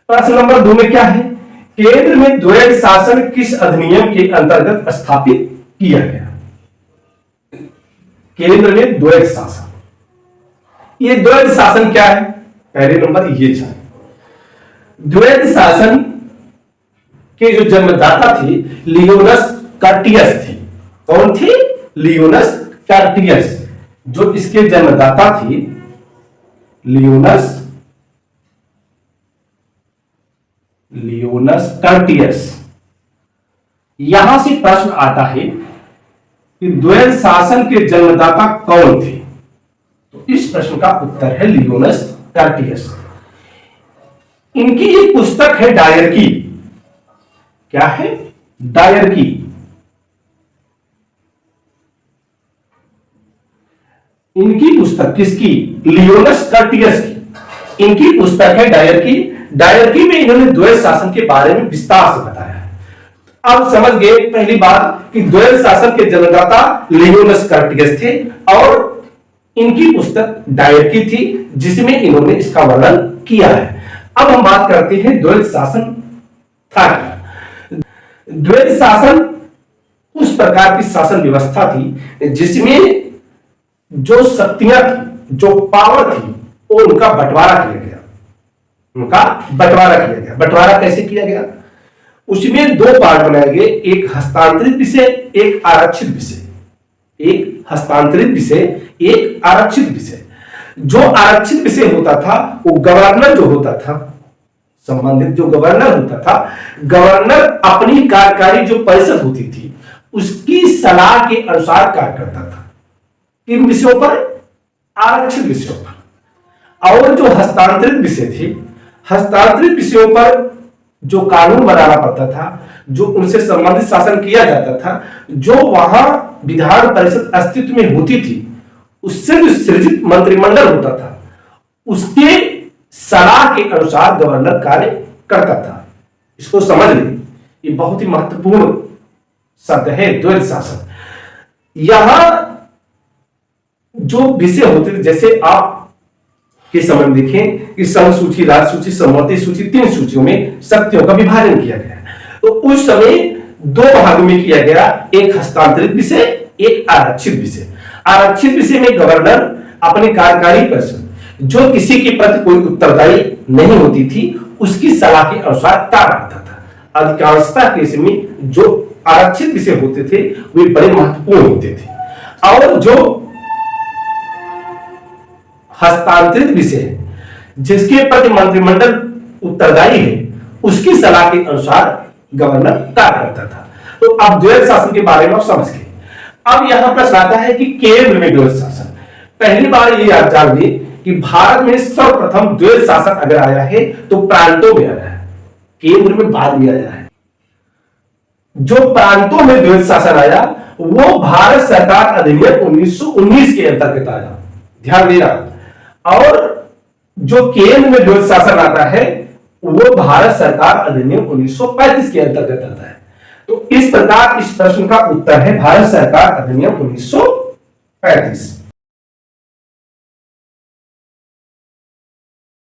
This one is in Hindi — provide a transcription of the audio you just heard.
प्रश्न नंबर 2 में क्या है, केंद्र में द्वैध शासन किस अधिनियम के अंतर्गत स्थापित किया गया? केंद्र में द्वैध शासन, ये द्वैध शासन क्या है? पहले नंबर ये जाने। द्वैध शासन के जो जन्मदाता थी लियोनस कर्टियस थी। कौन थी? लियोनस कर्टियस। जो इसके जन्मदाता थी लियोनस कर्टियस। यहां से प्रश्न आता है कि द्वैध शासन के जन्मदाता कौन थे? तो इस प्रश्न का उत्तर है लियोनस कर्टियस। इनकी एक पुस्तक है डायरकी। क्या है? डायरकी। इनकी पुस्तक किसकी? लियोनस कर्टियस की। इनकी पुस्तक है डायरकी। डायरकी में इन्होंने द्वैध शासन के बारे में विस्तार से बताया है। अब समझ गए पहली बात कि द्वैध शासन के जन्मदाता लियोनस कर्टियस थे और इनकी पुस्तक डायरकी थी जिसमें इन्होंने इसका वर्णन किया है। अब हम बात करते हैं द्वैध शासन था क्या। द्वैध शासन उस प्रकार की शासन व्यवस्था थी जिसमें जो शक्तियां थी, जो पावर थी, वो उनका बंटवारा किया गया। बंटवारा कैसे किया गया? उसमें दो पार्ट बनाए गए, एक हस्तांतरित विषय, एक आरक्षित विषय। एक हस्तांतरित विषय, एक आरक्षित विषय। जो आरक्षित विषय होता था वो गवर्नर जो होता था, संबंधित जो गवर्नर होता था, गवर्नर अपनी कार्यकारी जो परिषद होती थी उसकी सलाह के अनुसार कार्य करता था। किन विषयों पर? आरक्षित विषयों पर। और जो हस्तांतरित विषय थे, हस्तांतरित विषयों पर जो कानून बनाना पड़ता था, जो उनसे संबंधित शासन किया जाता था, जो वहां विधान परिषद अस्तित्व में होती थी, उससे जो सृजित मंत्रिमंडल होता था उसके सलाह के अनुसार गवर्नर कार्य करता था। इसको समझ लें, ये बहुत ही महत्वपूर्ण शब्द है द्वैध शासन। यहां जो विषय होते थे, जैसे आप के समय में देखें कि समसूची, राजसूची, समवर्ती सूची, 3 सूचियों में शक्तियों का विभाजन किया गया। तो उस समय 2 भागों में किया गया, एक हस्तांतरित विषय, एक आरक्षित विषय। आरक्षित विषय में गवर्नर अपने कार्यकारी परिषद जो किसी के प्रति कोई उत्तरदायी नहीं होती थी उसकी सलाह के अनुसार कार्य करता था। अधिकांशतः केस में जो आरक्षित विषय होते थे वे बड़े महत्वपूर्ण होते थे और जो हस्तांतरित विषय जिसके प्रति मंत्रिमंडल उत्तरदायी है उसकी सलाह के अनुसार गवर्नर कार्य करता था। तो अब द्वैध शासन के बारे में आप समझ गए। अब यहां प्रश्न आता है कि केंद्र में द्वैध शासन। पहली बार ये याद जान ली कि भारत में सर्वप्रथम द्वैध शासन अगर आया है तो प्रांतों में आया है, केंद्र में बाद में आया है। जो प्रांतों में द्वैध शासन आया वो भारत सरकार अधिनियम 1919 के अंतर्गत आया, ध्यान देना। और जो केंद्र में द्वैध शासन आता है वो भारत सरकार अधिनियम 1935 के अंतर्गत आता है। तो इस प्रकार इस प्रश्न का उत्तर है भारत सरकार अधिनियम 1935।